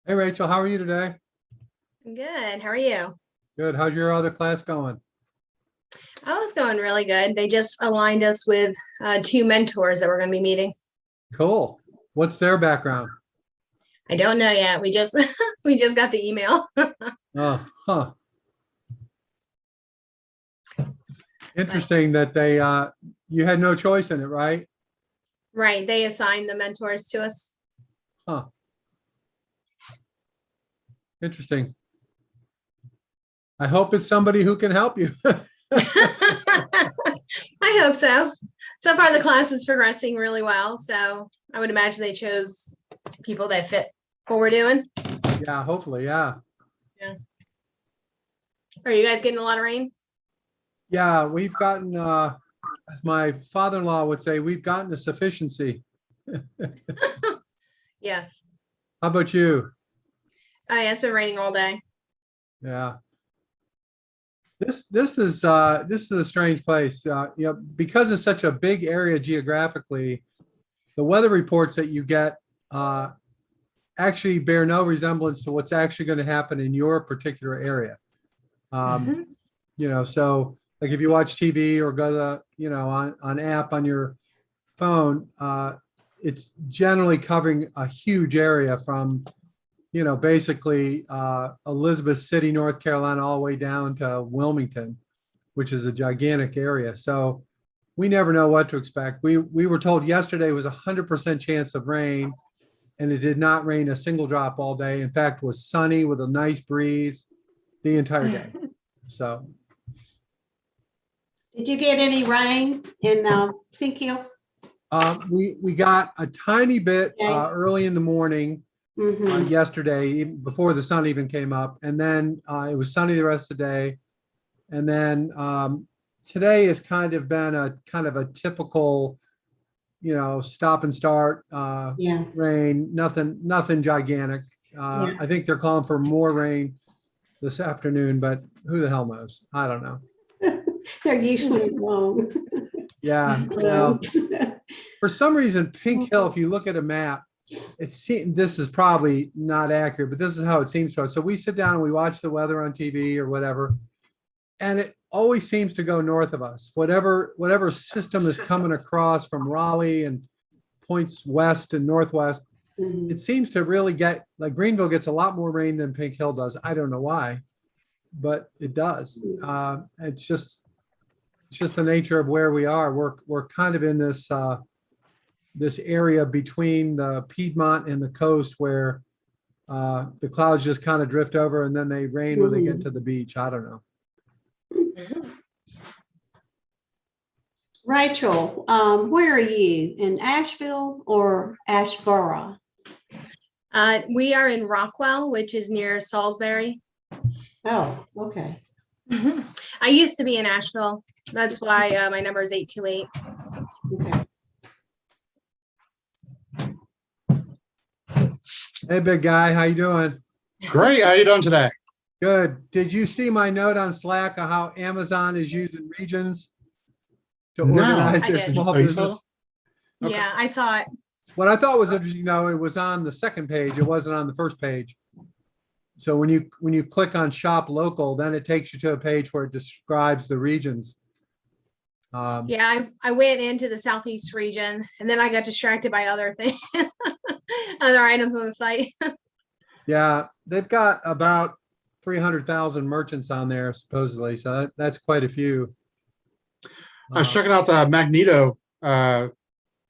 Hey Rachel, how are you today? Good. How are you? Good. How's your other class going? Oh, it's going really good. They just aligned us with two mentors that we're going to be meeting. Cool. What's their background? I don't know yet. We just we just got the email. Oh, huh. Interesting that you had no choice in it, right? Right. They assigned the mentors to us. Huh. Interesting. I hope it's somebody who can help you. I hope so. So far, the class is progressing really well. So I would imagine they chose people that fit what we're doing. Yeah, hopefully. Yeah. Yeah. Are you guys getting a lot of rain? Yeah, we've gotten, as my father-in-law would say, we've gotten to sufficiency. Yes. How about you? Oh, yeah, it's been raining all day. Yeah. This is a strange place. Because it's such a big area geographically, the weather reports that you get uh, actually bear no resemblance to what's actually going to happen in your particular area. Mhm. So like if you watch TV or go to, on app on your phone, it's generally covering a huge area from, basically Elizabeth City, North Carolina, all the way down to Wilmington, which is a gigantic area. So we never know what to expect. We were told yesterday was 100% chance of rain, and it did not rain a single drop all day. In fact, it was sunny with a nice breeze the entire day. So Did you get any rain in Pink Hill? we got a tiny bit Okay. early in the morning Mhm. yesterday, even before the sun even came up, and then it was sunny the rest of the day. And then today has kind of been a typical, stop and start Yeah. rain. Nothing gigantic. Yeah. I think they're calling for more rain this afternoon, but who the hell knows? I don't know. They're usually wrong. Yeah. Well, for some reason, Pink Hill, if you look at a map, this is probably not accurate, but this is how it seems to us. So we sit down and we watch the weather on TV or whatever, and it always seems to go north of us. Whatever system is coming across from Raleigh and points west and northwest, Mhm. it seems to really get, like, Greenville gets a lot more rain than Pink Hill does. I don't know why, but it does. It's just the nature of where we are. We're kind of in this area between the Piedmont and the coast where the clouds just kind of drift over and then they rain when they get to the beach. I don't know. Rachel, where are you? In Asheville or Asheboro? We are in Rockwell, which is near Salisbury. Oh, okay. I used to be in Asheville. That's why my number is 828. Okay. Hey, big guy, how you doing? Great. How you doing today? Good. Did you see my note on Slack of how Amazon is using regions to No. organize I their did. small Oh, you saw business? Okay. Yeah, I saw it. What I thought was interesting, though, it was on the second page. It wasn't on the first page. So when you click on shop local, then it takes you to a page where it describes the regions. Yeah, I went into the Southeast region and then I got distracted by other things, other items on the site. Yeah, they've got about 300,000 merchants on there supposedly. So that's quite a few. I was checking out the Magneto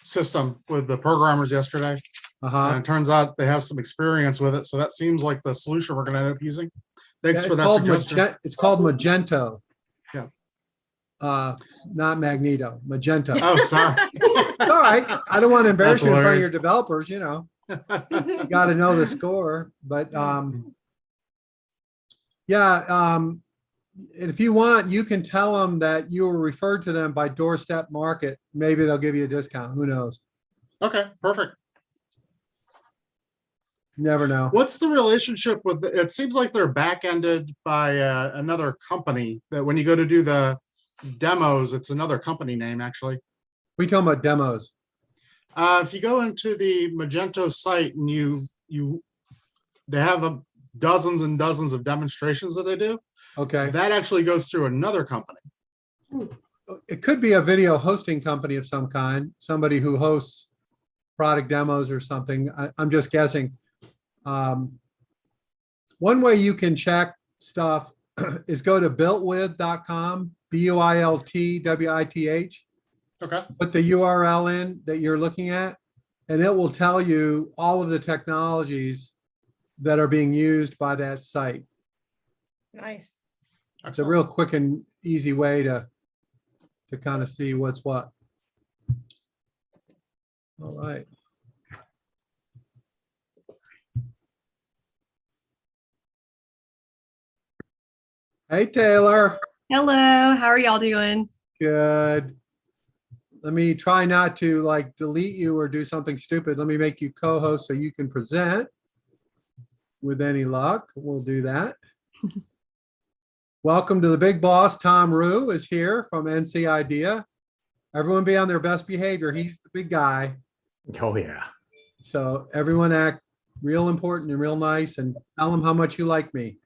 system with the programmers yesterday, Uh-huh. and it turns out they have some experience with it. So that seems like the solution we're going to end up using. Thanks Yeah, for that suggestion. It's called Magento. Yeah. Not Magneto, Magento. Oh, sorry. All right. I don't want to embarrass That's you in front of hilarious. your developers, you got to know the score. But yeah, if you want, you can tell them that you were referred to them by Doorstep Market. Maybe they'll give you a discount. Who knows? Okay, perfect. Never know. What's the relationship with it? Seems like they're back-ended by another company that when you go to do the demos, it's another company name actually. We talking about demos. If you go into the Magento site and you they have dozens and dozens of demonstrations that they do. Okay. That actually goes through another company. It could be a video hosting company of some kind, somebody who hosts product demos or something. I'm just guessing. One way you can check stuff is go to builtwith.com, BUILTWITH. Okay. Put the URL in that you're looking at, and it will tell you all of the technologies that are being used by that site. Nice. It's a real quick and easy way to kind of see what's what. All right. Hey, Taylor. Hello, how are y'all doing? Good. Let me try not to like delete you or do something stupid. Let me make you co-host so you can present. With any luck, we'll do that. Welcome to the big boss. Tom Rue is here from NC Idea. Everyone be on their best behavior. He's the big guy. Oh, yeah. So everyone act real important and real nice and tell him how much you like me.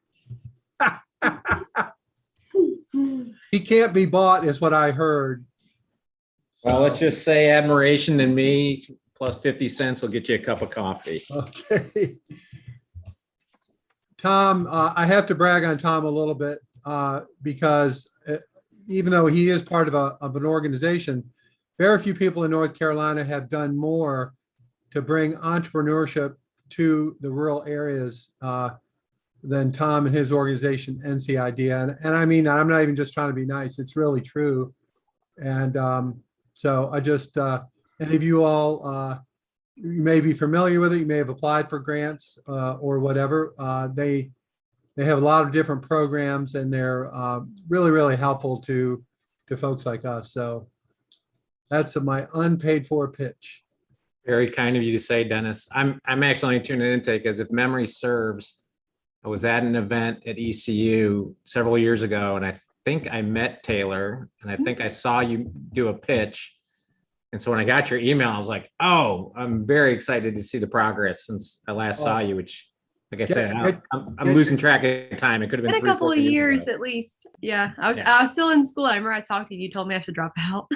He can't be bought is what I heard. Well, let's So, just say admiration in me plus 50 cents will get you a cup of coffee. okay. Tom, I have to brag on Tom a little bit because even though he is part of an organization, very few people in North Carolina have done more to bring entrepreneurship to the rural areas than Tom and his organization, NC Idea. And I mean, I'm not even just trying to be nice. It's really true. And so I just, any of you all, you may be familiar with it. You may have applied for grants or whatever. They have a lot of different programs and they're really, really helpful to folks like us. So that's my unpaid for pitch. Very kind of you to say, Dennis. I'm actually only tuning in because if memory serves, I was at an event at ECU several years ago, and I think I met Taylor, and I think I saw you do a pitch. And so when I got your email, I was like, oh, I'm very excited to see the progress since I last saw you, which, like I said, I'm losing track of time. It could have been Been a 3 couple 4 of years ago. at least. Yeah, I was Yeah. still in school. I remember I talked to you. You told me I should drop out.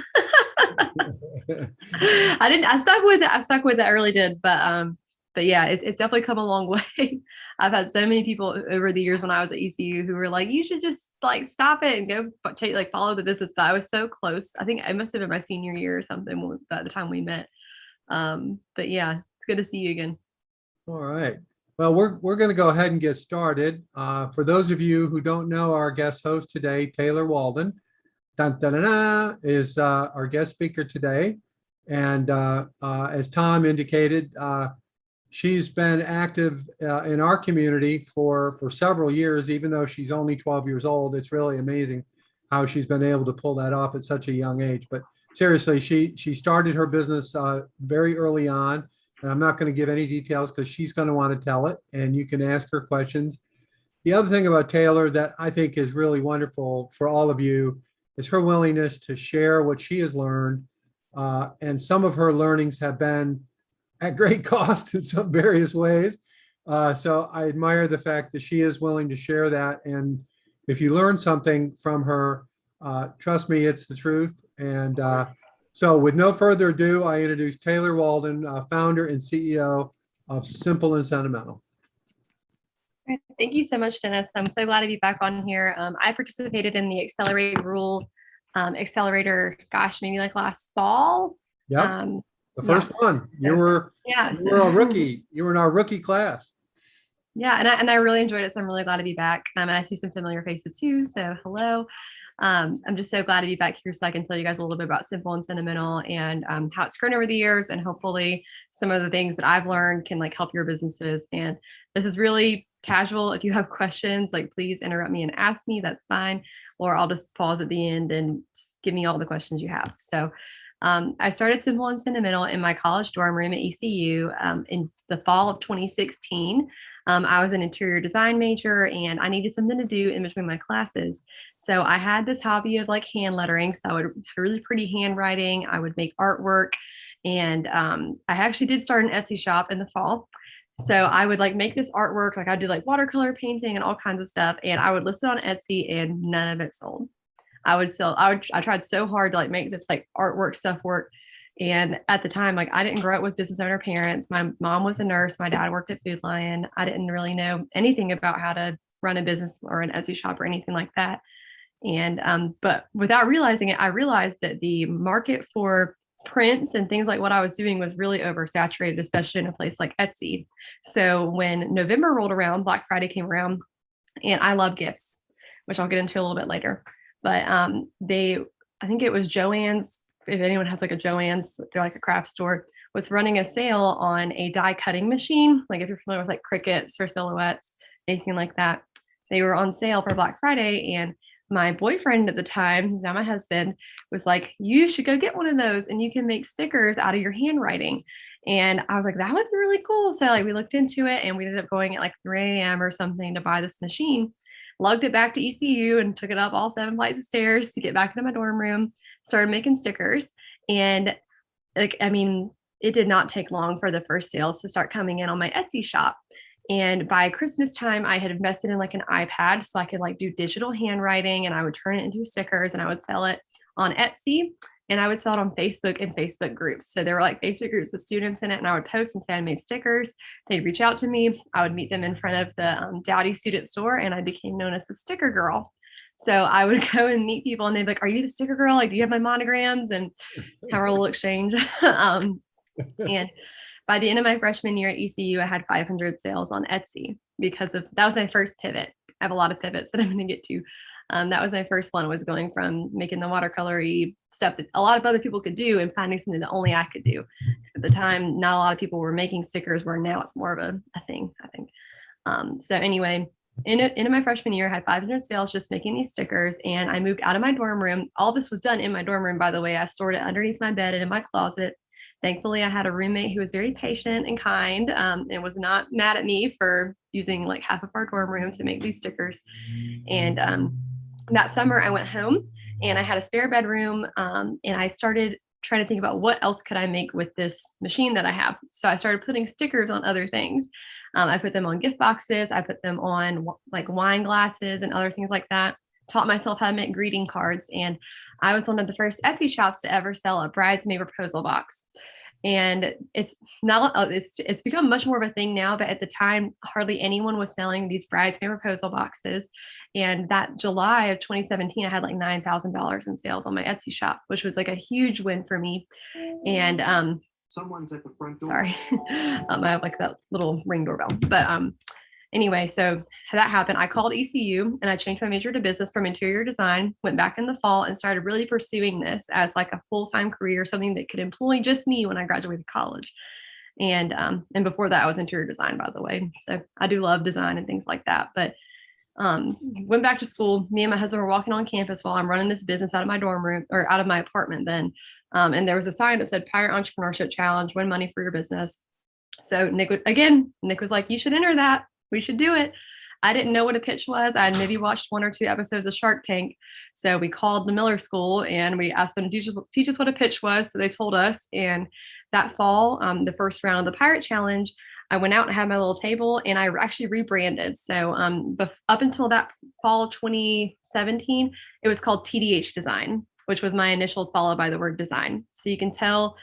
I didn't. I stuck with it. I stuck with it. I really did. But yeah, it's definitely come a long way. I've had so many people over the years when I was at ECU who were like, you should just like stop it and go like follow the business. But I was so close. I think it must have been my senior year or something by the time we met. But yeah, it's good to see you again. All right. Well, we're going to go ahead and get started. For those of you who don't know our guest host today, Taylor Walden, dun, dun, dun, dun, is our guest speaker today. And as Tom indicated, she's been active in our community for several years, even though she's only 12 years old. It's really amazing how she's been able to pull that off at such a young age. But seriously, she started her business very early on. And I'm not going to give any details because she's going to want to tell it and you can ask her questions. The other thing about Taylor that I think is really wonderful for all of you is her willingness to share what she has learned. And some of her learnings have been at great cost in some various ways. So I admire the fact that she is willing to share that. And if you learn something from her, trust me, it's the truth. And so with no further ado, I introduce Taylor Walden, founder and CEO of Simple and Sentimental. Thank you so much, Dennis. I'm so glad to be back on here. I participated in the Accelerate Rural Accelerator, gosh, maybe like last fall. Yep, the first one. You were a rookie. You were in our rookie class. Yeah, and I really enjoyed it. So I'm really glad to be back. And I see some familiar faces too. So hello. I'm just so glad to be back here so I can tell you guys a little bit about Simple and Sentimental and how it's grown over the years, and hopefully some of the things that I've learned can like help your businesses. And this is really casual. If you have questions, like please interrupt me and ask me, that's fine. Or I'll just pause at the end and just give me all the questions you have. So I started Simple and Sentimental in my college dorm room at ECU in the fall of 2016. I was an interior design major and I needed something to do in between my classes. So I had this hobby of like hand lettering. So I would have really pretty handwriting. I would make artwork. And I actually did start an Etsy shop in the fall. So I would like make this artwork, like I do like watercolor painting and all kinds of stuff. And I would list it on Etsy and none of it sold. I tried so hard to like make this like artwork stuff work. And at the time, like I didn't grow up with business owner parents. My mom was a nurse. My dad worked at Food Lion. I didn't really know anything about how to run a business or an Etsy shop or anything like that. And but without realizing it, I realized that the market for prints and things like what I was doing was really oversaturated, especially in a place like Etsy. So when November rolled around, Black Friday came around, and I love gifts, which I'll get into a little bit later. But I think it was Joann's. If anyone has like a Joann's, they're like a craft store, was running a sale on a die cutting machine. Like if you're familiar with like Cricuts or Silhouettes, anything like that, they were on sale for Black Friday. And my boyfriend at the time, who's now my husband, was like, you should go get one of those and you can make stickers out of your handwriting. And I was like, that would be really cool. So like we looked into it and we ended up going at like 3 a.m. or something to buy this machine, lugged it back to ECU and took it up all 7 flights of stairs to get back into my dorm room, started making stickers. And like, I mean, it did not take long for the first sales to start coming in on my Etsy shop. And by Christmas time, I had invested in like an iPad so I could like do digital handwriting, and I would turn it into stickers and I would sell it on Etsy, and I would sell it on Facebook and Facebook groups. So there were like Facebook groups of students in it, and I would post and say I made stickers. They'd reach out to me. I would meet them in front of the Dowdy student store, and I became known as the sticker girl. So I would go and meet people and they'd be like, are you the sticker girl? Like, do you have my monograms? And have our little exchange. And by the end of my freshman year at ECU, I had 500 sales on Etsy because that was my first pivot. I have a lot of pivots that I'm going to get to. That was my first one, was going from making the watercolory stuff that a lot of other people could do and finding something that only I could do. At the time, not a lot of people were making stickers, where now it's more of a thing, I think. So anyway, in my freshman year, I had 500 sales just making these stickers, and I moved out of my dorm room. All this was done in my dorm room, by the way. I stored it underneath my bed and in my closet. Thankfully, I had a roommate who was very patient and kind, and was not mad at me for using like half of our dorm room to make these stickers. And that summer, I went home and I had a spare bedroom, and I started trying to think about what else could I make with this machine that I have. So I started putting stickers on other things. I put them on gift boxes. I put them on like wine glasses and other things like that. Taught myself how to make greeting cards. And I was one of the first Etsy shops to ever sell a bridesmaid proposal box. And it's become much more of a thing now, but at the time, hardly anyone was selling these bridesmaid proposal boxes. And that July of 2017, I had like $9,000 in sales on my Etsy shop, which was like a huge win for me. And Someone's at the front door. sorry, I have like that little ring doorbell. But anyway, so that happened. I called ECU and I changed my major to business from interior design, went back in the fall and started really pursuing this as like a full-time career, something that could employ just me when I graduated college. And before that, I was interior design, by the way. So I do love design and things like that. But went back to school. Me and my husband were walking on campus while I'm running this business out of my dorm room, or out of my apartment then. And there was a sign that said Pirate Entrepreneurship Challenge, win money for your business. So Nick was like, you should enter that. We should do it. I didn't know what a pitch was. I had maybe watched 1 or 2 episodes of Shark Tank. So we called the Miller School and we asked them to teach us what a pitch was. So they told us. And that fall, the first round of the Pirate Challenge, I went out and had my little table and I actually rebranded. So up until that fall 2017, it was called TDH Design, which was my initials followed by the word design. So you can tell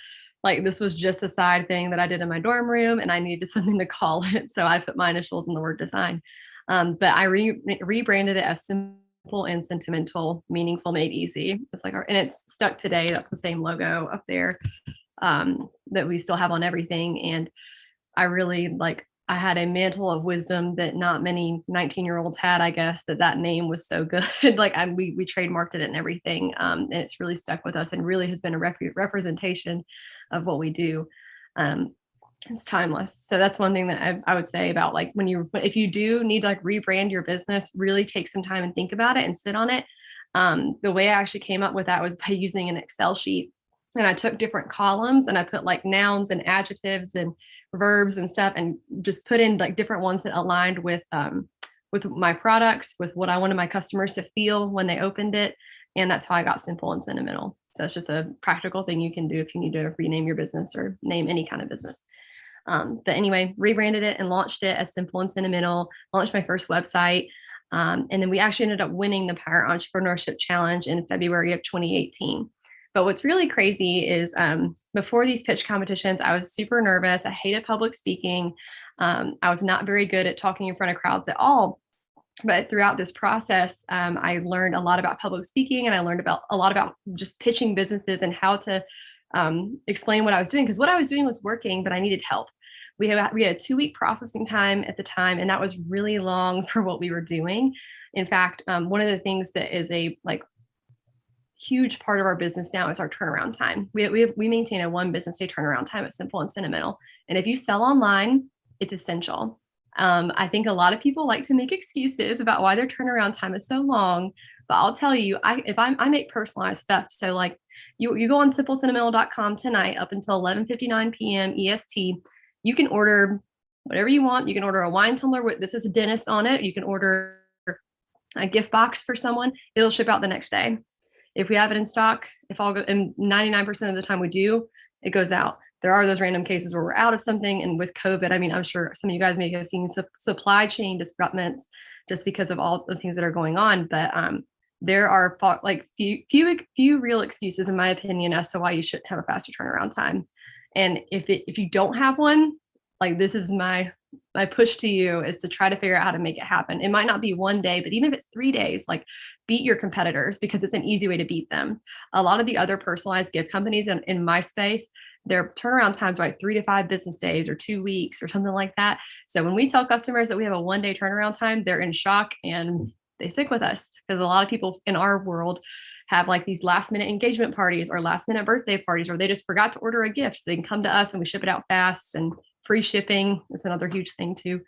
like this was just a side thing that I did in my dorm room and I needed something to call it. So I put my initials in the word design. But I rebranded it as Simple and Sentimental, Meaningful Made Easy. It's like, and it's stuck today. That's the same logo up there that we still have on everything. And I really I had a mantle of wisdom that not many 19-year-olds had, I guess, that name was so good. We trademarked it and everything. And it's really stuck with us and really has been a representation of what we do. It's timeless. So that's one thing that I would say about if you do need to rebrand your business, really take some time and think about it and sit on it. The way I actually came up with that was by using an Excel sheet. And I took different columns and I put nouns and adjectives and verbs and stuff, and just put in different ones that aligned with my products, with what I wanted my customers to feel when they opened it. And that's how I got Simple and Sentimental. So it's just a practical thing you can do if you need to rename your business or name any kind of business. But anyway, rebranded it and launched it as Simple and Sentimental, launched my first website. And then we actually ended up winning the Pirate Entrepreneurship Challenge in February of 2018. But what's really crazy is before these pitch competitions, I was super nervous. I hated public speaking. I was not very good at talking in front of crowds at all. But throughout this process, I learned a lot about public speaking, and I learned a lot about just pitching businesses and how to explain what I was doing, because what I was doing was working, but I needed help. We had a 2-week processing time at the time, and that was really long for what we were doing. In fact, one of the things that is a huge part of our business now is our turnaround time. We maintain a 1 business day turnaround time at Simple and Sentimental, and if you sell online, it's essential. I think a lot of people like to make excuses about why their turnaround time is so long, but I'll tell you, I make personalized stuff. So like you go on simplesentimental.com tonight up until 11:59 p.m. EST, you can order whatever you want. You can order a wine tumbler with this is a dentist on it. You can order a gift box for someone. It'll ship out the next day. If we have it in stock, and 99% of the time we do, it goes out. There are those random cases where we're out of something. And with COVID, I mean, I'm sure some of you guys may have seen supply chain disruptions just because of all the things that are going on. But there are few real excuses, in my opinion, as to why you shouldn't have a faster turnaround time. And if you don't have one, like this is my push to you is to try to figure out how to make it happen. It might not be 1 day, but even if it's 3 days, like beat your competitors, because it's an easy way to beat them. A lot of the other personalized gift companies in my space, their turnaround times are like 3 to 5 business days or 2 weeks or something like that. So when we tell customers that we have a 1 day turnaround time, they're in shock and they stick with us, because a lot of people in our world have like these last minute engagement parties or last minute birthday parties, or they just forgot to order a gift. So they can come to us and we ship it out fast, and free shipping is another huge thing too.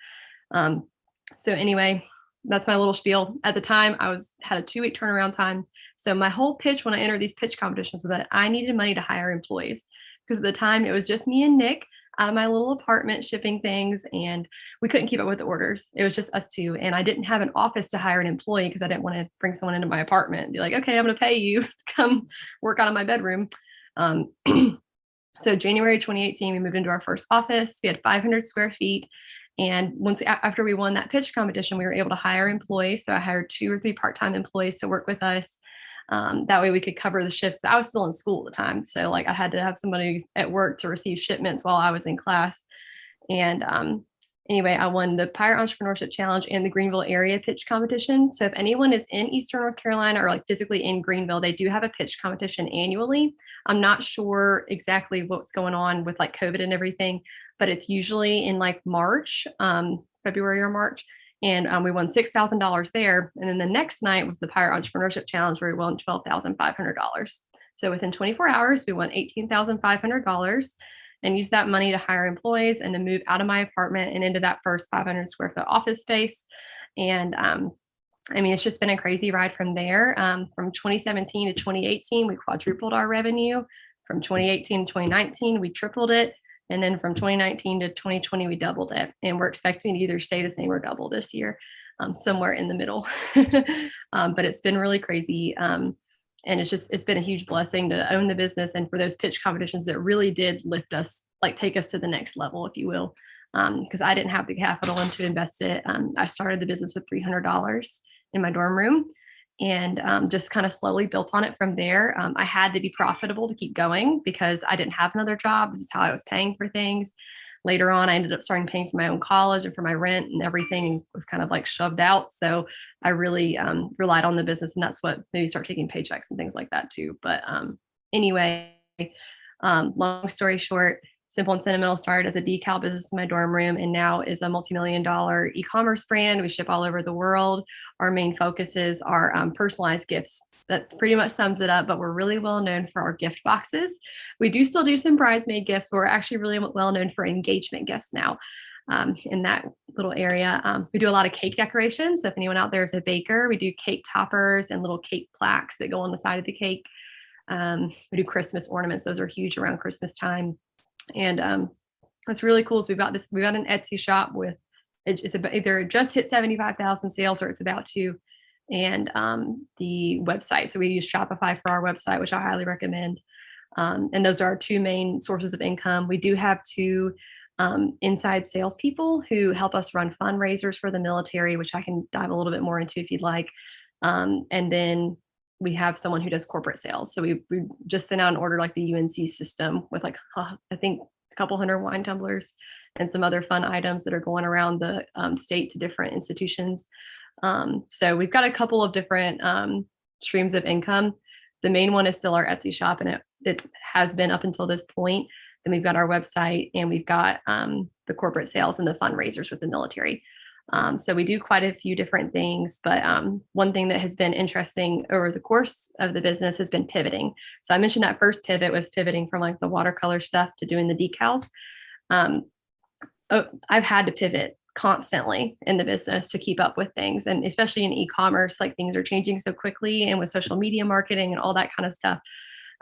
So anyway, that's my little spiel. At the time, had a 2-week turnaround time. So my whole pitch when I entered these pitch competitions was that I needed money to hire employees, because at the time it was just me and Nick out of my little apartment shipping things, and we couldn't keep up with the orders. It was just us two, and I didn't have an office to hire an employee because I didn't want to bring someone into my apartment and be like, okay, I'm going to pay you to come work out of my bedroom. So January 2018, we moved into our first office. We had 500 square feet. And after we won that pitch competition, we were able to hire employees. So I hired 2 or 3 part-time employees to work with us. That way we could cover the shifts. I was still in school at the time. So like I had to have somebody at work to receive shipments while I was in class. And anyway, I won the Pirate Entrepreneurship Challenge and the Greenville area pitch competition. So if anyone is in Eastern North Carolina or like physically in Greenville, they do have a pitch competition annually. I'm not sure exactly what's going on with like COVID and everything, but it's usually in like March, February or March. And we won $6,000 there. And then the next night was the Pirate Entrepreneurship Challenge, where we won $12,500. So within 24 hours, we won $18,500 and used that money to hire employees and to move out of my apartment and into that first 500 square foot office space. And I mean, it's just been a crazy ride from there. From 2017 to 2018, we quadrupled our revenue. From 2018 to 2019, we tripled it. And then from 2019 to 2020, we doubled it. And we're expecting to either stay the same or double this year, somewhere in the middle. But it's been really crazy. And it's been a huge blessing to own the business, and for those pitch competitions that really did lift us, like take us to the next level, if you will. Because I didn't have the capital and to invest it. I started the business with $300 in my dorm room, and just kind of slowly built on it from there. I had to be profitable to keep going because I didn't have another job. This is how I was paying for things. Later on, I ended up starting paying for my own college and for my rent, and everything was kind of like shoved out. So I really relied on the business, and that's what made me start taking paychecks and things like that too. But anyway, long story short, Simple and Sentimental started as a decal business in my dorm room and now is a multi-million-dollar e-commerce brand. We ship all over the world. Our main focuses are personalized gifts. That pretty much sums it up, but we're really well known for our gift boxes. We do still do some bridesmaid gifts, but we're actually really well known for engagement gifts now. In that little area, we do a lot of cake decorations. So if anyone out there is a baker, we do cake toppers and little cake plaques that go on the side of the cake. We do Christmas ornaments. Those are huge around Christmas time. And what's really cool is we've got an Etsy shop with it's about either just hit 75,000 sales or it's about to, and the website. So we use Shopify for our website, which I highly recommend. And those are our 2 main sources of income. We do have 2 inside salespeople who help us run fundraisers for the military, which I can dive a little bit more into if you'd like. And then we have someone who does corporate sales. So we just sent out an order like the UNC system with like, I think a couple hundred wine tumblers and some other fun items that are going around the state to different institutions. So we've got a couple of different streams of income. The main one is still our Etsy shop, and it has been up until this point. Then we've got our website, and we've got the corporate sales and the fundraisers with the military. So we do quite a few different things, but one thing that has been interesting over the course of the business has been pivoting. So I mentioned that first pivot was pivoting from like the watercolor stuff to doing the decals. I've had to pivot constantly in the business to keep up with things, and especially in e-commerce, like things are changing so quickly, and with social media marketing and all that kind of stuff.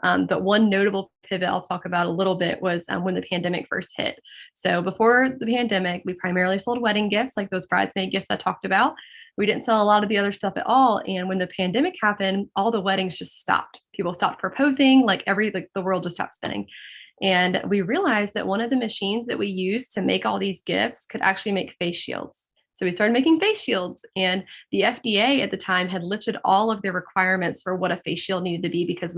But one notable pivot I'll talk about a little bit was when the pandemic first hit. So before the pandemic, we primarily sold wedding gifts, like those bridesmaid gifts I talked about. We didn't sell a lot of the other stuff at all. And when the pandemic happened, all the weddings just stopped. People stopped proposing, like the world just stopped spinning. And we realized that one of the machines that we used to make all these gifts could actually make face shields. So we started making face shields, and the FDA at the time had lifted all of their requirements for what a face shield needed to be because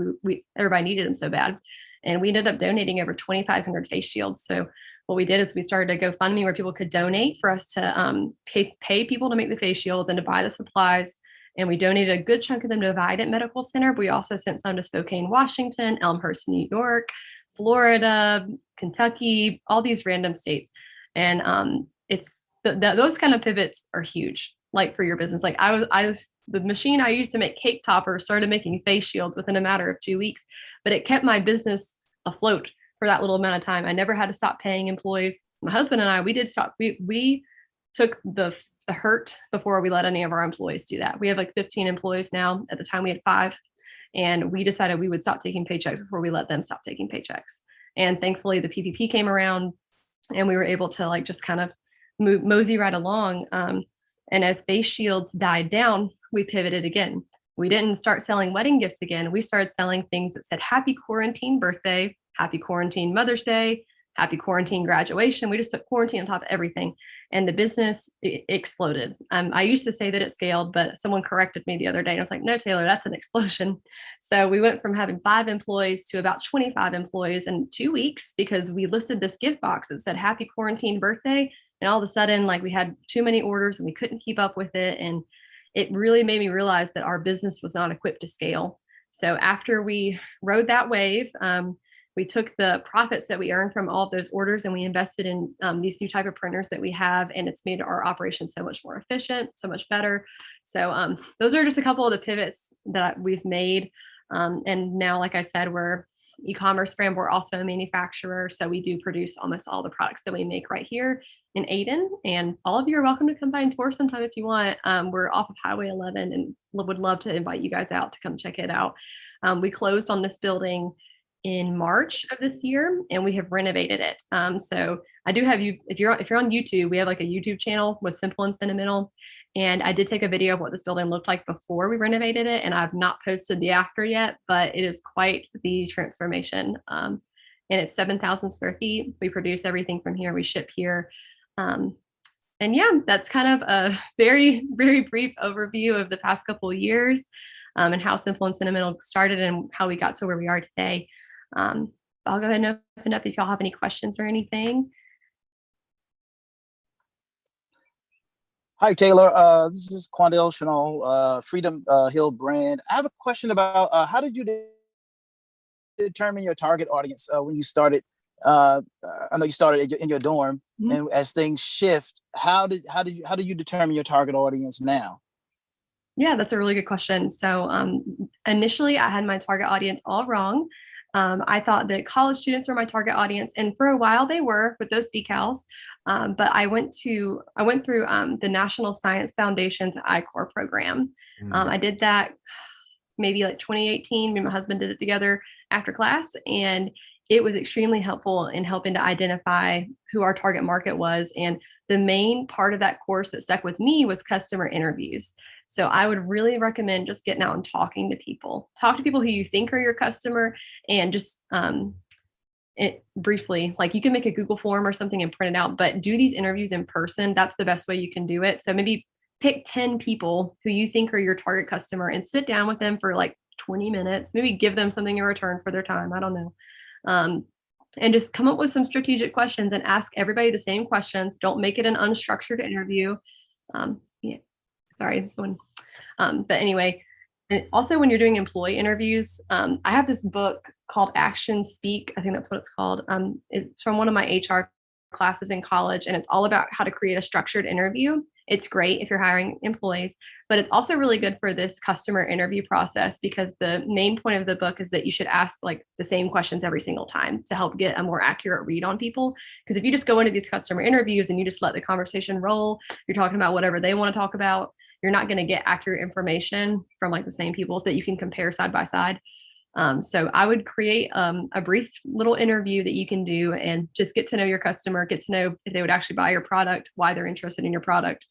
everybody needed them so bad. And we ended up donating over 2,500 face shields. So what we did is we started a GoFundMe where people could donate for us to pay people to make the face shields and to buy the supplies. And we donated a good chunk of them to Vidant Medical Center. But we also sent some to Spokane, Washington, Elmhurst, New York, Florida, Kentucky, all these random states. And those kind of pivots are huge, like for your business. Like the machine I used to make cake toppers started making face shields within a matter of 2 weeks, but it kept my business afloat for that little amount of time. I never had to stop paying employees. My husband and I, we did stop. We took the hurt before we let any of our employees do that. We have like 15 employees now. At the time we had 5, and we decided we would stop taking paychecks before we let them stop taking paychecks. And thankfully the PPP came around, and we were able to like just kind of mosey right along. And as face shields died down, we pivoted again. We didn't start selling wedding gifts again. We started selling things that said happy quarantine birthday, happy quarantine Mother's Day, happy quarantine graduation. We just put quarantine on top of everything. And the business exploded. I used to say that it scaled, but someone corrected me the other day. And I was like, no, Taylor, that's an explosion. So we went from having 5 employees to about 25 employees in 2 weeks because we listed this gift box that said happy quarantine birthday. And all of a sudden, like we had too many orders and we couldn't keep up with it. And it really made me realize that our business was not equipped to scale. So after we rode that wave, we took the profits that we earned from all of those orders and we invested in these new type of printers that we have. And it's made our operation so much more efficient, so much better. So those are just a couple of the pivots that we've made. And now, like I said, we're e-commerce brand. We're also a manufacturer. So we do produce almost all the products that we make right here in Aden. And all of you are welcome to come by and tour sometime if you want. We're off of Highway 11 and would love to invite you guys out to come check it out. We closed on this building in March of this year, and we have renovated it. So I do have you, if you're on YouTube, we have like a YouTube channel with Simple and Sentimental. And I did take a video of what this building looked like before we renovated it. And I've not posted the after yet, but it is quite the transformation. And it's 7,000 square feet. We produce everything from here. We ship here. And yeah, that's kind of a very, very brief overview of the past couple of years and how Simple and Sentimental started and how we got to where we are today. I'll go ahead and open up if y'all have any questions or anything. Hi, Taylor. This is Quandale Chanel, Freedom Hill brand. I have a question about how did you determine your target audience when you started? I know you started in your dorm, and as things shift, how do you determine your target audience now? Yeah, that's a really good question. So initially, I had my target audience all wrong. I thought that college students were my target audience, and for a while they were with those decals. But I went through the National Science Foundation's I-Core program. I did that maybe like 2018. Me and my husband did it together after class, and it was extremely helpful in helping to identify who our target market was. And the main part of that course that stuck with me was customer interviews. So I would really recommend just getting out and talking to people. Talk to people who you think are your customer, and just it briefly, like you can make a Google form or something and print it out, but do these interviews in person. That's the best way you can do it. So maybe pick 10 people who you think are your target customer and sit down with them for like 20 minutes, maybe give them something in return for their time. I don't know. And just come up with some strategic questions and ask everybody the same questions. Don't make it an unstructured interview. Yeah, sorry, this one. But anyway, and also when you're doing employee interviews, I have this book called Actions Speak. I think that's what it's called. It's from one of my HR classes in college, and it's all about how to create a structured interview. It's great if you're hiring employees, but it's also really good for this customer interview process because the main point of the book is that you should ask like the same questions every single time to help get a more accurate read on people. Because if you just go into these customer interviews and you just let the conversation roll, you're talking about whatever they want to talk about, you're not going to get accurate information from like the same people that you can compare side by side. So I would create a brief little interview that you can do and just get to know your customer, get to know if they would actually buy your product, why they're interested in your product,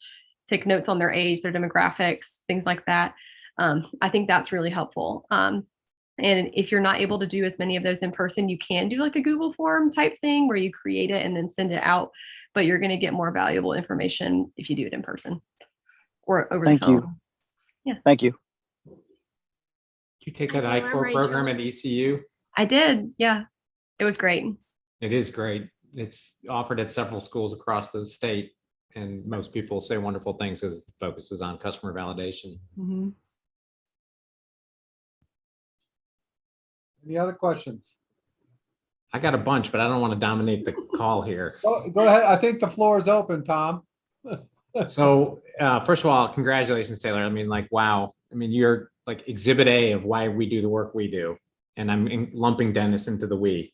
take notes on their age, their demographics, things like that. I think that's really helpful. And if you're not able to do as many of those in person, you can do like a Google form type thing where you create it and then send it out, but you're going to get more valuable information if you do it in person or over the phone. Thank you. Yeah. Thank you. Did you take that Thank you, I-Corps Rachel. program at ECU? I did. Yeah. It was great. It is great. It's offered at several schools across the state, and most people say wonderful things as it focuses on customer validation. Mhm. Any other questions? I got a bunch, but I don't want to dominate the call here. Go ahead. I think the floor is open, Tom. So first of all, congratulations, Taylor. I mean, like, wow. I mean, you're like exhibit A of why we do the work we do. And I'm lumping Dennis into the we.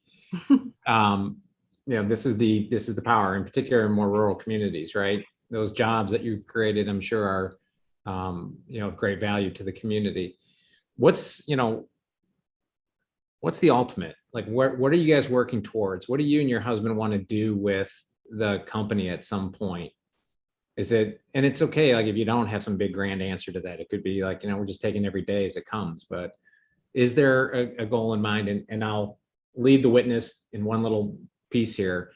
This is the power, in particular in more rural communities, right? Those jobs that you've created, I'm sure are, of great value to the community. What's the ultimate? Like, what are you guys working towards? What do you and your husband want to do with the company at some point? And it's okay, like if you don't have some big grand answer to that, it could be like, we're just taking every day as it comes, but is there a goal in mind? And I'll lead the witness in one little piece here.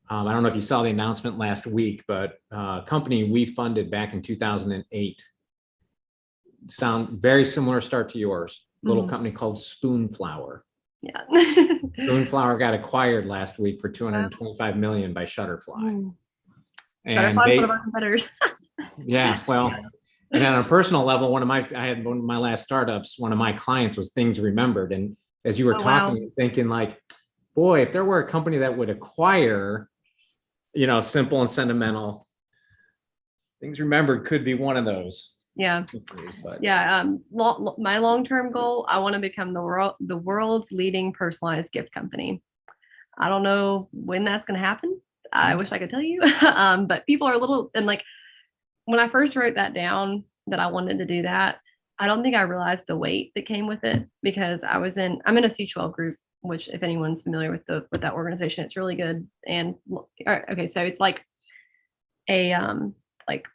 I don't know if you saw the announcement last week, but a company we funded back in 2008, sound very similar start to yours, little company called Spoonflower. Yeah. Spoonflower got acquired last week for $225 million by Shutterfly. And Shutterfly's one of our competitors. yeah, well, and on a personal level, I had one of my last startups, one of my clients was Things Remembered. And as you were talking, thinking like, boy, if there were a company that would acquire, Simple and Sentimental, Things Remembered could be one of those. Yeah. But Yeah. My long-term goal, I want to become the world's leading personalized gift company. I don't know when that's going to happen. I wish I could tell you, but people are a little, and like when I first wrote that down that I wanted to do that, I don't think I realized the weight that came with it because I'm in a C12 group, which if anyone's familiar with that organization, it's really good. And okay, so it's like a like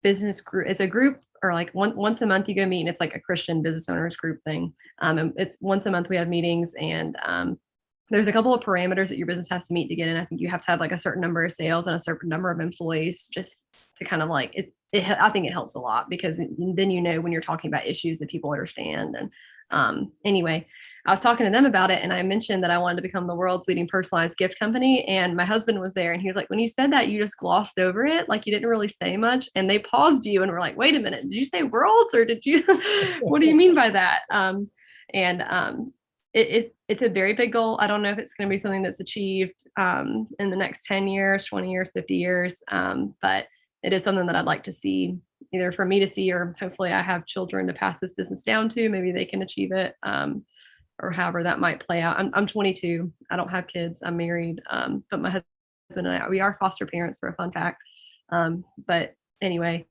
business group. It's a group or like once a month you go meet, and it's like a Christian business owners group thing. And it's once a month we have meetings, and there's a couple of parameters that your business has to meet to get in. I think you have to have like a certain number of sales and a certain number of employees just to kind of like it. I think it helps a lot because then when you're talking about issues that people understand. And anyway, I was talking to them about it, and I mentioned that I wanted to become the world's leading personalized gift company. And my husband was there, and he was like, "When you said that, you just glossed over it, like you didn't really say much." And they paused you and were like, "Wait a minute, did you say worlds or did you? What do you mean by that?" It's a very big goal. I don't know if it's going to be something that's achieved in the next 10 years, 20 years, 50 years. But it is something that I'd like to see, either for me to see, or hopefully I have children to pass this business down to. Maybe they can achieve it, or however that might play out. I'm 22. I don't have kids. I'm married. But my husband and I, we are foster parents, for a fun fact. But anyway,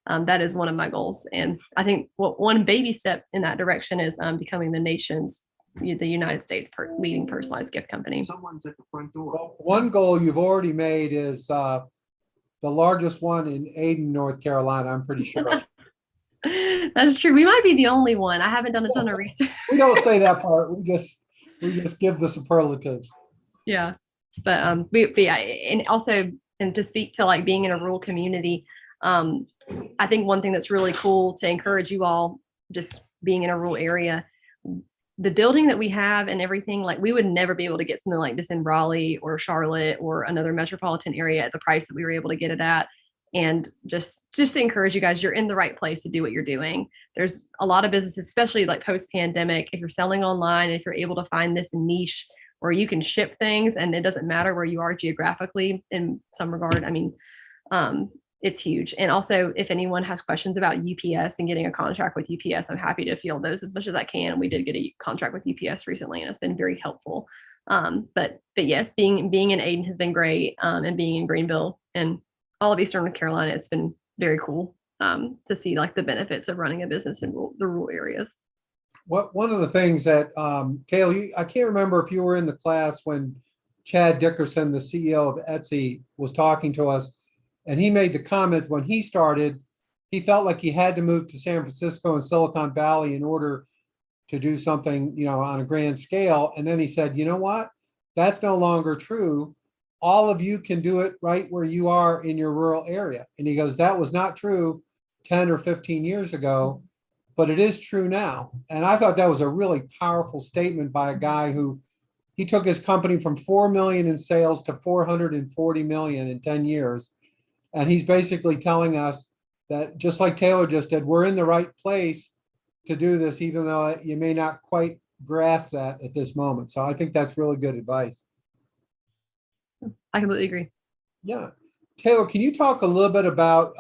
that is one of my goals. And I think one baby step in that direction is becoming the United States leading personalized gift company. Someone's at the front door. Well, one goal you've already made is the largest one in Aden, North Carolina, I'm pretty sure. That's true. We might be the only one. I haven't done a ton of research. We don't say that part. We just give the superlatives. Yeah. But yeah, and also, and to speak to like being in a rural community, I think one thing that's really cool to encourage you all, just being in a rural area, the building that we have and everything, like we would never be able to get something like this in Raleigh or Charlotte or another metropolitan area at the price that we were able to get it at. And just to encourage you guys, you're in the right place to do what you're doing. There's a lot of businesses, especially like post pandemic, if you're selling online, if you're able to find this niche where you can ship things and it doesn't matter where you are geographically in some regard. I mean, it's huge. And also, if anyone has questions about UPS and getting a contract with UPS, I'm happy to field those as much as I can. We did get a contract with UPS recently, and it's been very helpful. But yes, being in Aden has been great, and being in Greenville and all of Eastern North Carolina, it's been very cool to see like the benefits of running a business in the rural areas. One of the things that, Kayla, I can't remember if you were in the class when Chad Dickerson, the CEO of Etsy, was talking to us, and he made the comment when he started, he felt like he had to move to San Francisco and Silicon Valley in order to do something, on a grand scale. And then he said, you know what? That's no longer true. All of you can do it right where you are in your rural area. And he goes, that was not true 10 or 15 years ago, but it is true now. And I thought that was a really powerful statement by a guy who, he took his company from 4 million in sales to 440 million in 10 years. And he's basically telling us that, just like Taylor just did, we're in the right place to do this, even though you may not quite grasp that at this moment. So I think that's really good advice. I completely agree. Yeah. Taylor, can you talk a little bit about,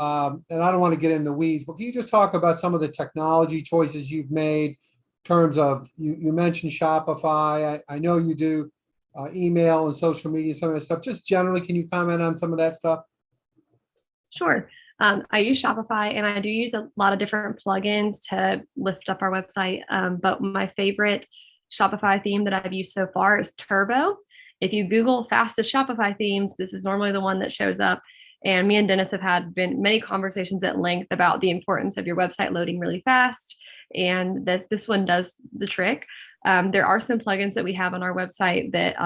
and I don't want to get in the weeds, but can you just talk about some of the technology choices you've made in terms of, you mentioned Shopify. I know you do email and social media, some of that stuff. Just generally, can you comment on some of that stuff? Sure. I use Shopify, and I do use a lot of different plugins to lift up our website. But my favorite Shopify theme that I've used so far is Turbo. If you Google fastest Shopify themes, this is normally the one that shows up. And me and Dennis have been many conversations at length about the importance of your website loading really fast, and that this one does the trick. There are some plugins that we have on our website that,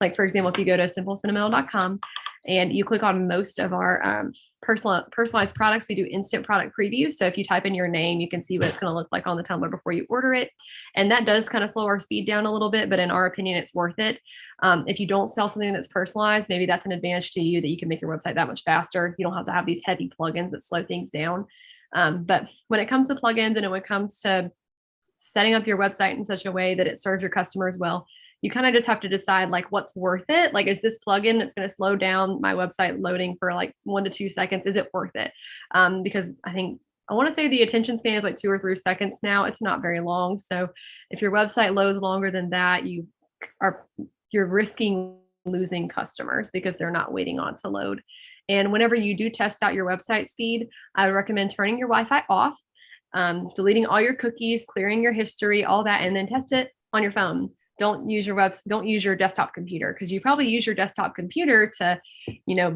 like, for example, if you go to simplesentimental.com and you click on most of our personalized products, we do instant product previews. So if you type in your name, you can see what it's going to look like on the tumbler before you order it. And that does kind of slow our speed down a little bit, but in our opinion, it's worth it. If you don't sell something that's personalized, maybe that's an advantage to you, that you can make your website that much faster. You don't have to have these heavy plugins that slow things down. But when it comes to plugins and when it comes to setting up your website in such a way that it serves your customers well, you kind of just have to decide, like, what's worth it? Like, is this plugin that's going to slow down my website loading for like 1 to 2 seconds? Is it worth it? Because I want to say the attention span is like 2 or 3 seconds now. It's not very long. So if your website loads longer than that, you're risking losing customers because they're not waiting on to load. And whenever you do test out your website speed, I would recommend turning your Wi-Fi off, deleting all your cookies, clearing your history, all that, and then test it on your phone. Don't use your desktop computer, because you probably use your desktop computer to,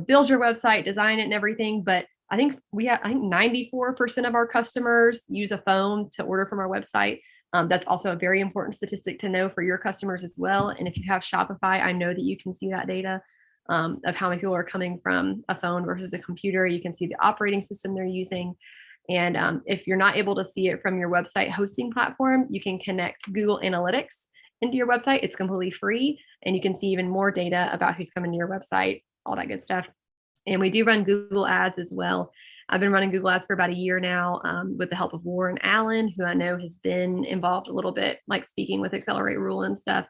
build your website, design it and everything. But I think 94% of our customers use a phone to order from our website. That's also a very important statistic to know for your customers as well. And if you have Shopify, I know that you can see that data of how many people are coming from a phone versus a computer. You can see the operating system they're using. And if you're not able to see it from your website hosting platform, you can connect Google Analytics into your website. It's completely free, and you can see even more data about who's coming to your website, all that good stuff. And we do run Google ads as well. I've been running Google ads for about a year now, with the help of Warren Allen, who I know has been involved a little bit, like speaking with Accelerate Rule and stuff.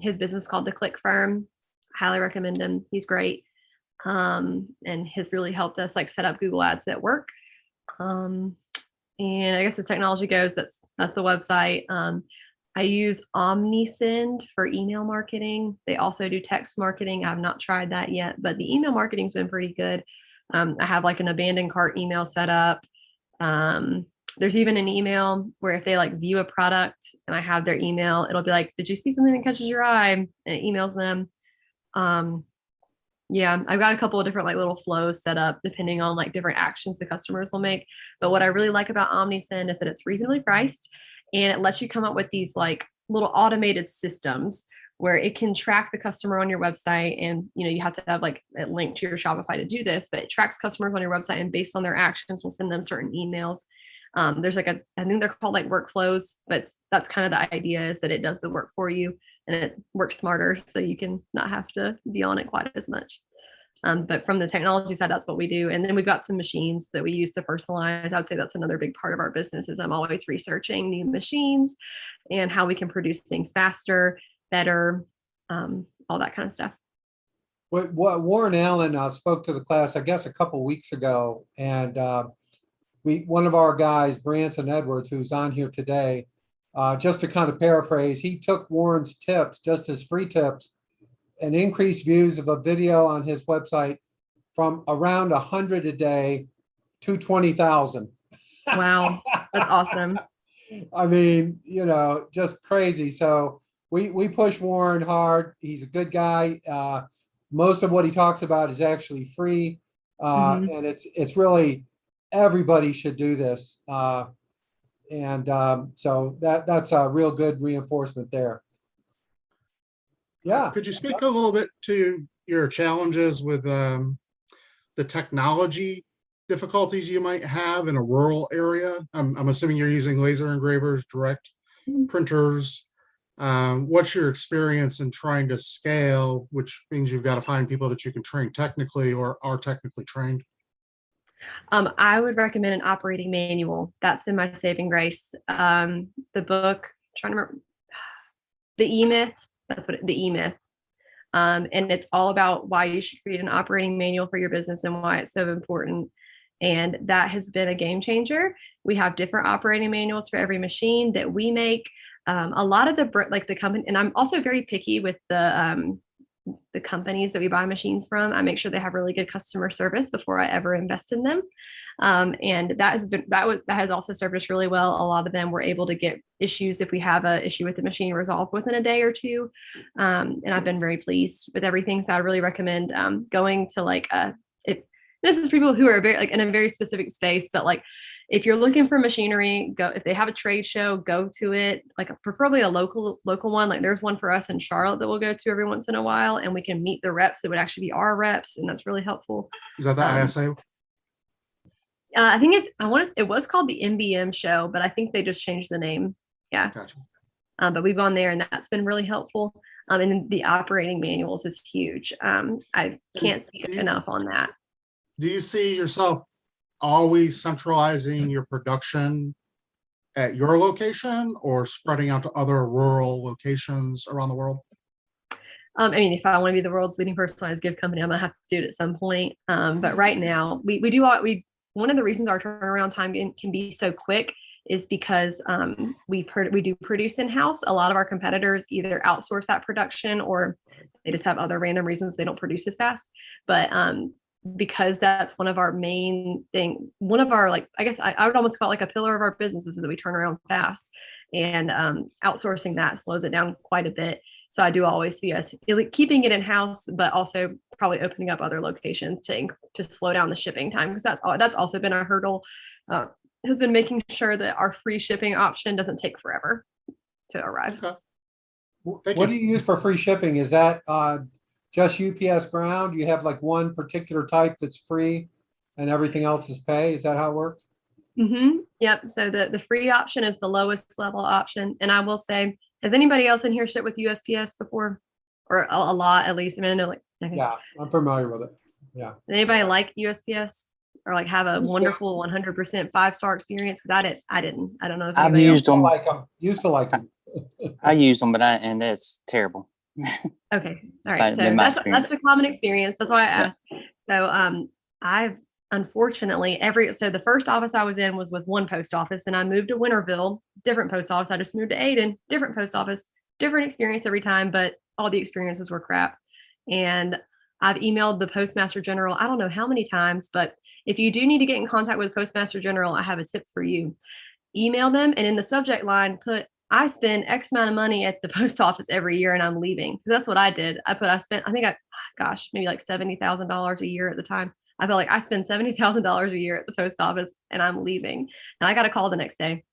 His business is called The Click Firm. Highly recommend him. He's great. And has really helped us like set up Google ads that work. And I guess as technology goes, that's the website. I use OmniSend for email marketing. They also do text marketing. I've not tried that yet, but the email marketing's been pretty good. I have like an abandoned cart email set up. There's even an email where if they like view a product and I have their email, it'll be like, did you see something that catches your eye? And it emails them. Yeah, I've got a couple of different like little flows set up depending on like different actions the customers will make. But what I really like about OmniSend is that it's reasonably priced, and it lets you come up with these like little automated systems where it can track the customer on your website. And, you have to have like a link to your Shopify to do this, but it tracks customers on your website, and based on their actions, we'll send them certain emails. There's like I think they're called like workflows, but that's kind of the idea, is that it does the work for you and it works smarter, so you can not have to be on it quite as much. But from the technology side, that's what we do. And then we've got some machines that we use to personalize. I'd say that's another big part of our business, is I'm always researching new machines and how we can produce things faster, better, all that kind of stuff. What Warren Allen spoke to the class, I guess, a couple weeks ago, and one of our guys, Branson Edwards, who's on here today, just to kind of paraphrase, he took Warren's tips, just his free tips, and increased views of a video on his website from around 100 a day to 20,000. Wow, that's awesome. I mean, just crazy. So we push Warren hard. He's a good guy. Most of what he talks about is actually free. And it's really, everybody should do this. So that's a real good reinforcement there. Yeah. Could you speak a little bit to your challenges with the technology difficulties you might have in a rural area? I'm assuming you're using laser engravers, direct printers. What's your experience in trying to scale, which means you've got to find people that you can train technically or are technically trained? I would recommend an operating manual. That's been my saving grace. The book, trying to remember, The E-Myth. That's what The E-Myth. And it's all about why you should create an operating manual for your business and why it's so important. And that has been a game changer. We have different operating manuals for every machine that we make. A lot of the company, and I'm also very picky with the companies that we buy machines from. I make sure they have really good customer service before I ever invest in them. And that has also served us really well. A lot of them were able to get issues, if we have an issue with the machine, resolved within a day or two. And I've been very pleased with everything. So I really recommend going to this is people who are very in a very specific space, but if you're looking for machinery, go. If they have a trade show, go to it. Preferably a local one. There's one for us in Charlotte that we'll go to every once in a while, and we can meet the reps that would actually be our reps, and that's really helpful. Is that the ISA? I think it was called the MBM show, but I think they just changed the name. Yeah. Gotcha. But we've gone there, and that's been really helpful. And the operating manuals is huge. I can't speak enough on that. Do you see yourself always centralizing your production at your location or spreading out to other rural locations around the world? If I want to be the world's leading personalized gift company, I'm gonna have to do it at some point. But right now, we one of the reasons our turnaround time can be so quick is because we do produce in-house. A lot of our competitors either outsource that production or they just have other random reasons they don't produce as fast. But because that's one of our main thing, one of our I guess I would almost call it a pillar of our business, is that we turn around fast, and outsourcing that slows it down quite a bit. So I do always see us keeping it in house, but also probably opening up other locations to slow down the shipping time, because that's also been a hurdle. Has been making sure that our free shipping option doesn't take forever to arrive. Okay. What do you use for free shipping? Is that just UPS ground? Do you have one particular type that's free and everything else is pay? Is that how it works? Mm-hmm. Yep. So the free option is the lowest level option. And I will say, has anybody else in here shipped with USPS before? Or a lot, at least? I know okay. Yeah, I'm familiar with it. Yeah. Anybody like USPS or have a wonderful 100% 5-star experience? Because I didn't. I don't know if I've anybody used else. them. Used to like them. I use them, and that's terrible. Okay. All right. been my So that's a common experience. That's why I asked. So I've unfortunately so the first office I was in was with one post office, and I moved to Winterville, different post office. I just moved to Aden, different post office, different experience every time, but all the experiences were crap. And I've emailed the Postmaster General, I don't know how many times, but if you do need to get in contact with Postmaster General, I have a tip for you. Email them, and in the subject line, put, I spend X amount of money at the post office every year and I'm leaving. That's what I did. I spent, maybe $70,000 a year at the time. I felt like I spend $70,000 a year at the post office and I'm leaving. And I got a call the next day.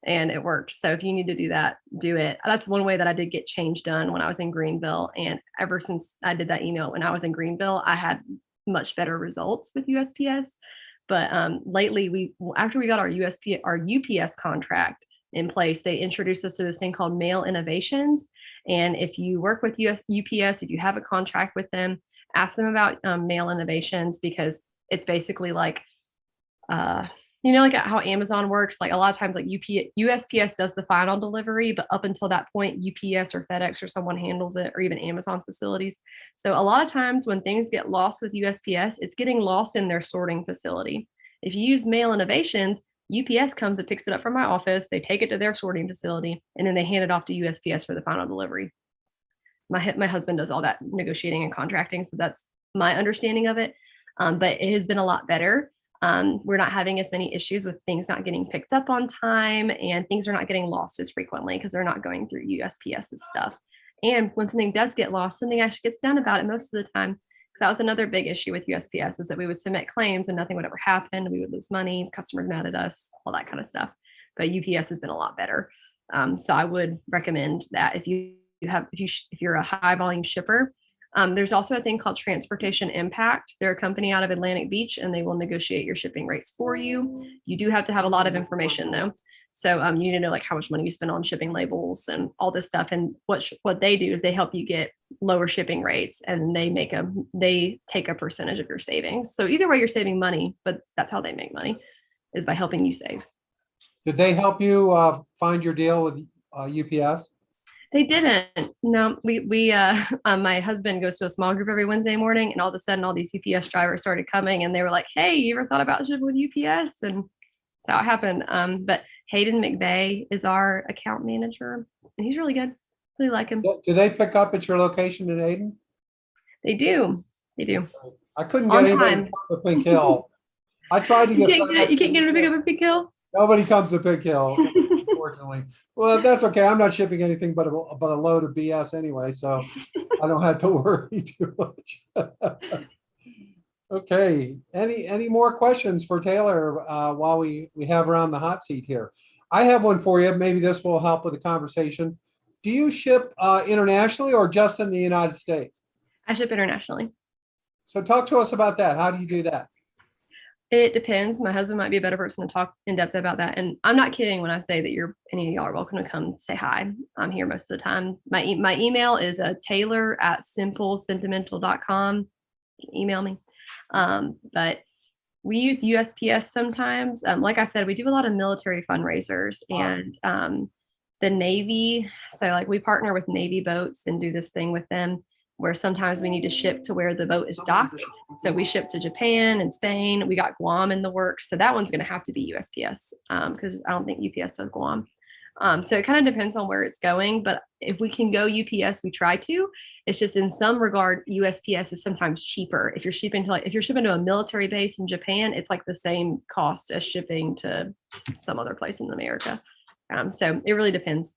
and it works. So if you need to do that, do it. That's one way that I did get change done when I was in Greenville. And ever since I did that email when I was in Greenville, I had much better results with USPS. But lately, after we got our UPS contract in place, they introduced us to this thing called Mail Innovations. And if you work with UPS, if you have a contract with them, ask them about Mail Innovations, because it's basically like, like how Amazon works. Like a lot of times, like USPS does the final delivery, but up until that point, UPS or FedEx or someone handles it, or even Amazon's facilities. So a lot of times when things get lost with USPS, it's getting lost in their sorting facility. If you use Mail Innovations, UPS comes and picks it up from my office, they take it to their sorting facility, and then they hand it off to USPS for the final delivery. My husband does all that negotiating and contracting, so that's my understanding of it. But it has been a lot better. We're not having as many issues with things not getting picked up on time, and things are not getting lost as frequently because they're not going through USPS's stuff. And when something does get lost, something actually gets done about it most of the time. Because that was another big issue with USPS, is that we would submit claims and nothing would ever happen. We would lose money, customers mad at us, all that kind of stuff. But UPS has been a lot better. So I would recommend that if you're a high volume shipper. There's also a thing called Transportation Impact. They're a company out of Atlantic Beach, and they will negotiate your shipping rates for you. You do have to have a lot of information though. So you need to know like how much money you spend on shipping labels and all this stuff. And what they do is they help you get lower shipping rates, and they take a percentage of your savings. So either way, you're saving money, but that's how they make money, is by helping you save. Did they help you find your deal with UPS? They didn't. No, we my husband goes to a small group every Wednesday morning, and all of a sudden all these UPS drivers started coming, and they were like, "Hey, you ever thought about shipping with UPS?" And that's how it happened. But Hayden McVeigh is our account manager, and he's really good. Really like him. Do they pick up at your location in Aden? They do. They do. I couldn't On get anybody time. to come to Pink Hill. I tried to You get. can't get him to pick up a Pink Hill. Nobody comes to Pink Hill, unfortunately. Well, that's okay. I'm not shipping anything but a load of BS anyway, so I don't have to worry too much. Okay. Any more questions for Taylor while we have her on the hot seat here? I have one for you. Maybe this will help with the conversation. Do you ship internationally or just in the United States? I ship internationally. So talk to us about that. How do you do that? It depends. My husband might be a better person to talk in depth about that. And I'm not kidding when I say that any of y'all are welcome to come say hi. I'm here most of the time. My email is taylor@simplesentimental.com. Email me. But we use USPS sometimes. Like I said, we do a lot of military fundraisers and the Navy. So like we partner with Navy boats and do this thing with them, where sometimes we need to ship to where the boat is docked. So we ship to Japan and Spain. We got Guam in the works. So that one's going to have to be USPS because I don't think UPS does Guam. So it kind of depends on where it's going. But if we can go UPS, we try to. It's just in some regard, USPS is sometimes cheaper. If you're shipping to a military base in Japan, it's like the same cost as shipping to some other place in America. So it really depends.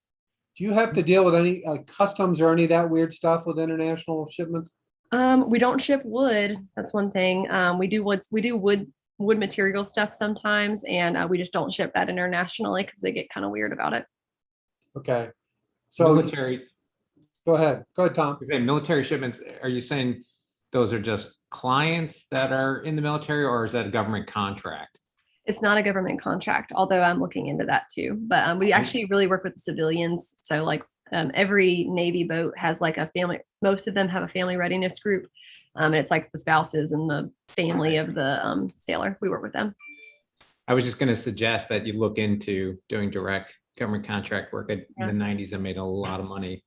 Do you have to deal with any customs or any of that weird stuff with international shipments? We don't ship wood. That's one thing. We do wood material stuff sometimes, and we just don't ship that internationally because they get kind of weird about it. Okay. So Military, go ahead, Tom. you say military shipments, are you saying those are just clients that are in the military, or is that a government contract? It's not a government contract, although I'm looking into that too. But we actually really work with the civilians. So like every Navy boat has like a family. Most of them have a family readiness group. And it's like the spouses and the family of the sailor. We work with them. I was just going to suggest that you look into doing direct government contract work. In the 90s, I made a lot of money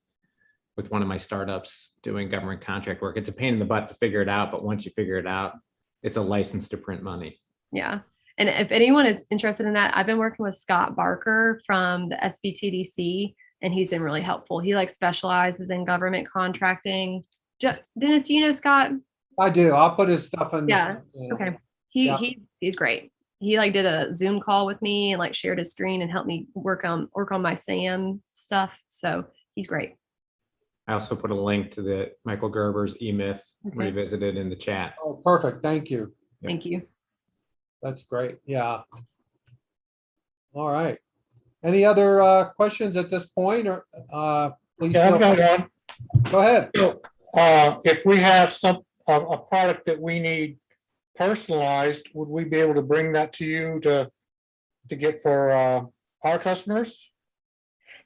with one of my startups doing government contract work. It's a pain in the butt to figure it out, but once you figure it out, it's a license to print money. Yeah. And if anyone is interested in that, I've been working with Scott Barker from the SBTDC, and he's been really helpful. He like specializes in government contracting. Dennis, do you know Scott? I do. I'll put his stuff in. Yeah. Okay. He's great. He like did a Zoom call with me and like shared his screen and helped me work on my SAM stuff. So he's great. I also put a link to the Michael Gerber's eMyth Revisited in the chat. Oh, perfect. Thank you. Thank you. That's great. Yeah. All right. Any other questions at this point, or please Yeah, feel I've got one. go ahead. So, if we have a product that we need personalized, would we be able to bring that to you to get for our customers?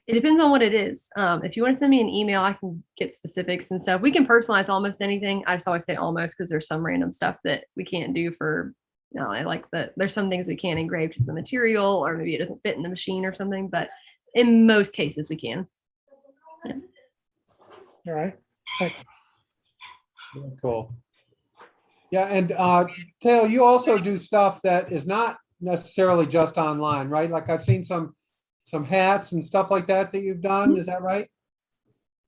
It depends on what it is. If you want to send me an email, I can get specifics and stuff. We can personalize almost anything. I just always say almost because there's some random stuff that we can't do for, no, I like that. There's some things we can't engrave just the material, or maybe it doesn't fit in the machine or something, but in most cases we can. Yeah. All right. Very cool. Yeah, and Taylor, you also do stuff that is not necessarily just online, right? Like I've seen some hats and stuff like that you've done. Is that right?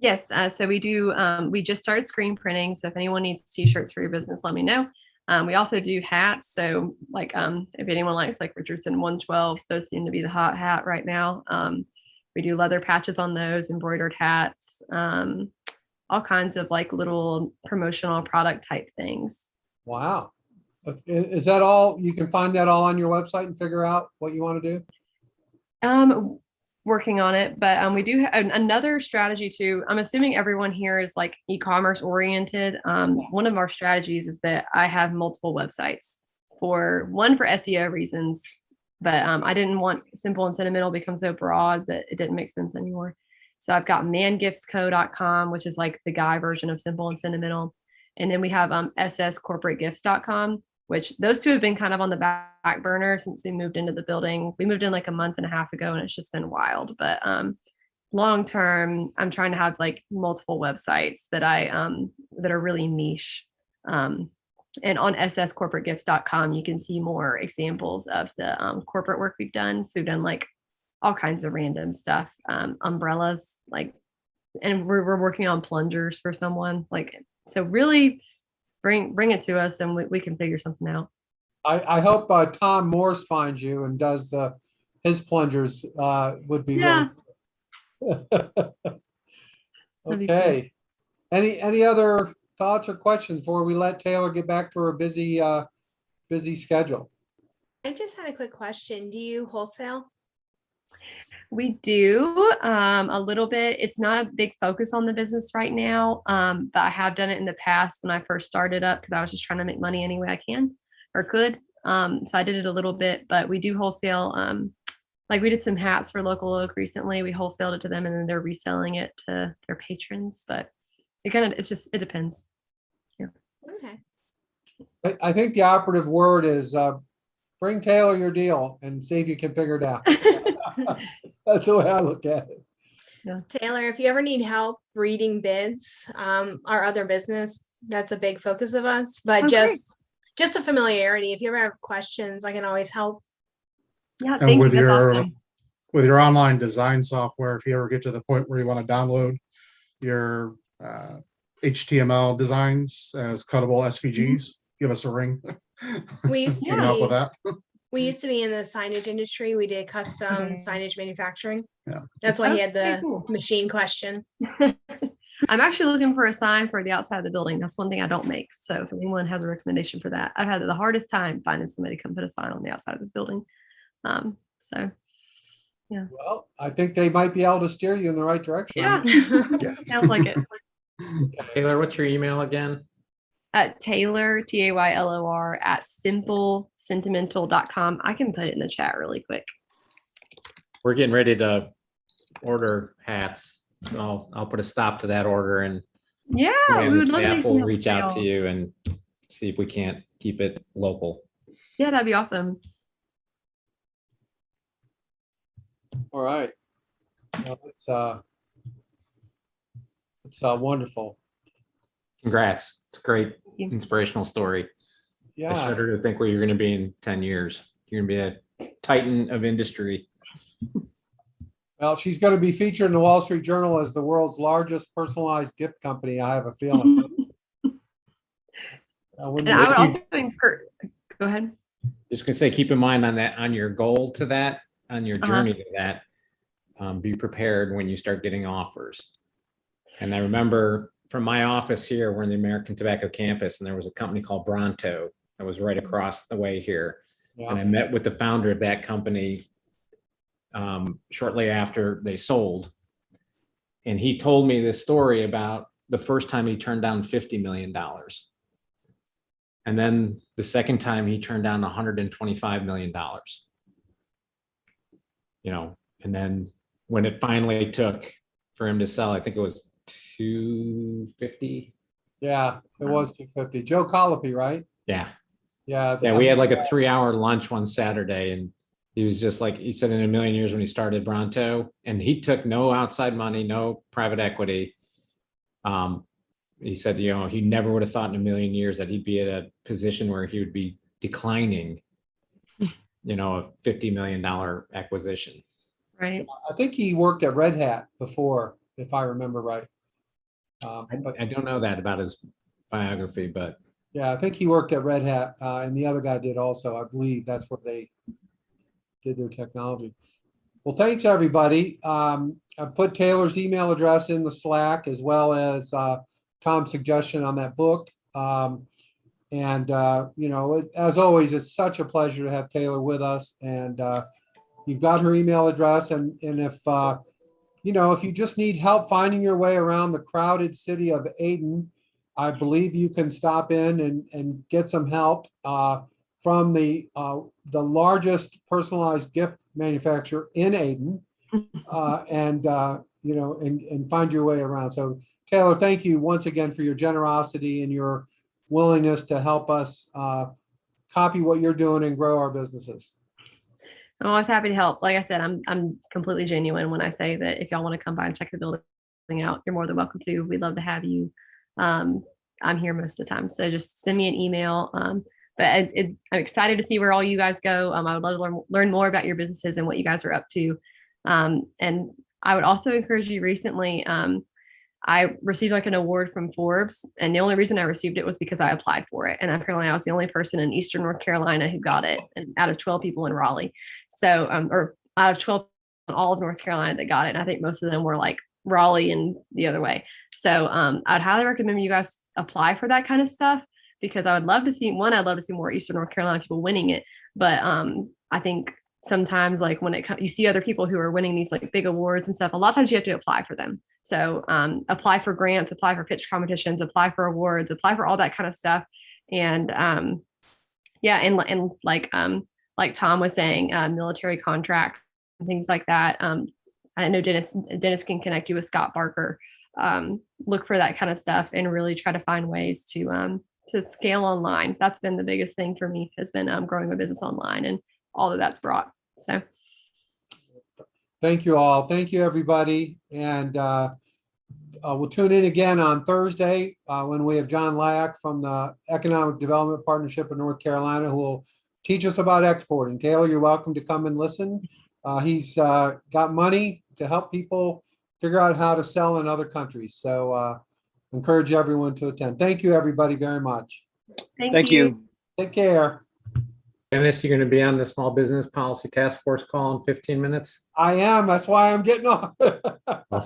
Yes, so we do. We just started screen printing. So if anyone needs t-shirts for your business, let me know. We also do hats. So like if anyone likes like Richardson 112, those seem to be the hot hat right now. We do leather patches on those, embroidered hats, all kinds of like little promotional product type things. Wow. Is that all? You can find that all on your website and figure out what you want to do? Working on it, but we do have another strategy too. I'm assuming everyone here is like e-commerce oriented. One of our strategies is that I have multiple websites for SEO reasons, but I didn't want Simple and Sentimental become so broad that it didn't make sense anymore. So I've got mangiftsco.com, which is like the guy version of Simple and Sentimental. And then we have sscorporategifts.com, which those two have been kind of on the back burner since we moved into the building. We moved in like a month and a half ago, and it's just been wild. But long term, I'm trying to have like multiple websites that that are really niche. And on sscorporategifts.com, you can see more examples of the corporate work we've done. So we've done like all kinds of random stuff, umbrellas, like, and we're working on plungers for someone. Like, so really bring it to us, and we can figure something out. I hope Tom Morse finds you and does his plungers. Would be Yeah. really That'd be okay. Any other thoughts or questions before we let Taylor get back to her busy schedule? I just had a quick question. Do you wholesale? We do a little bit. It's not a big focus on the business right now, but I have done it in the past when I first started up because I was just trying to make money any way I can or could. So I did it a little bit, but we do wholesale. Like we did some hats for Local Oak recently. We wholesaled it to them, and then they're reselling it to their patrons. But it depends. Yeah. Okay. I think the operative word is bring Taylor your deal and see if you can figure it out. That's the way I look at it. Taylor, if you ever need help reading bids, our other business, that's a big focus of us, but Oh, just a familiarity. If you ever have questions, I can always help. Yeah, And thank you. with That's your awesome. with your online design software, if you ever get to the point where you want to download your HTML designs as cuttable SVGs, give us a ring. We used We to can help with be, that. we used to be in the signage industry. We did custom signage manufacturing. Yeah. That's why he had Okay, the cool. machine question. I'm actually looking for a sign for the outside of the building. That's one thing I don't make. So if anyone has a recommendation for that, I've had the hardest time finding somebody to come put a sign on the outside of this building. So yeah. Well, I think they might be able to steer you in the right direction. Yeah. Yeah. Sounds like it. Taylor, what's your email again? Taylor, Taylor at simplesentimental.com. I can put it in the chat really quick. We're getting ready to order hats. So I'll put a stop to that order, and Yeah, we the would love to staff make will some reach out to sale. you and see if we can't keep it local. Yeah, that'd be awesome. All right. Well, it's wonderful. Congrats. It's a great you. inspirational story. I Yeah. shudder to think where you're going to be in 10 years. You're going to be a titan of industry. Well, she's going to be featured in the Wall Street Journal as the world's largest personalized gift company. I have a feeling. And I would also encourage, go ahead. Just gonna say, keep in mind on your goal to that, on your journey to that, be prepared when you start getting offers. And I remember from my office here, we're in the American Tobacco campus, and there was a company called Bronto that was right across the way here. And I met with the founder of that company shortly after they sold. And he told me this story about the first time he turned down $50 million. And then the second time he turned down $125 million. You know, and then when it finally took for him to sell, I think it was 250. Yeah, it was 250. Joe Colopy, right? Yeah. Yeah. Yeah, we had like a 3-hour lunch one Saturday, and he was just like, he said in a million years when he started Bronto, and he took no outside money, no private equity. He said, you know, he never would have thought in a million years that he'd be at a position where he would be declining, you know, a $50 million acquisition. Right. I think he worked at Red Hat before, if I remember right. But I don't know that about his biography, but yeah, I think he worked at Red Hat, and the other guy did also. I believe that's where they did their technology. Well, thanks, everybody. I put Taylor's email address in the Slack, as well as Tom's suggestion on that book. You know, as always, it's such a pleasure to have Taylor with us. And you've got her email address. And if, you know, if you just need help finding your way around the crowded city of Ayden, I believe you can stop in and get some help from the largest personalized gift manufacturer in Ayden, you know, and find your way around. So Taylor, thank you once again for your generosity and your willingness to help us copy what you're doing and grow our businesses. I'm always happy to help. Like I said, I'm completely genuine when I say that if y'all want to come by and check the building out, you're more than welcome to. We'd love to have you. I'm here most of the time, so just send me an email. But I'm excited to see where all you guys go. I would love to learn more about your businesses and what you guys are up to. And I would also encourage you. Recently, I received like an award from Forbes, and the only reason I received it was because I applied for it. And apparently I was the only person in Eastern North Carolina who got it, and out of 12 people in Raleigh. So, or out of 12 in all of North Carolina that got it. And I think most of them were like Raleigh and the other way. So I'd highly recommend you guys apply for that kind of stuff, because I would love to see, I'd love to see more Eastern North Carolina people winning it. But I think sometimes like when you see other people who are winning these like big awards and stuff, a lot of times you have to apply for them. So apply for grants, apply for pitch competitions, apply for awards, apply for all that kind of stuff. And yeah, and like Tom was saying, military contracts and things like that. I know Dennis can connect you with Scott Barker. Look for that kind of stuff and really try to find ways to scale online. That's been the biggest thing for me, has been growing my business online and all that that's brought. So thank you all. Thank you, everybody. And we'll tune in again on Thursday when we have John Lack from the Economic Development Partnership of North Carolina, who will teach us about exporting. Taylor, you're welcome to come and listen. He's got money to help people figure out how to sell in other countries. So encourage everyone to attend. Thank you, everybody, very much. thank you. Take care. Dennis, you're going to be on the Small Business Policy Task Force call in 15 minutes? I am. That's why I'm getting off. I'll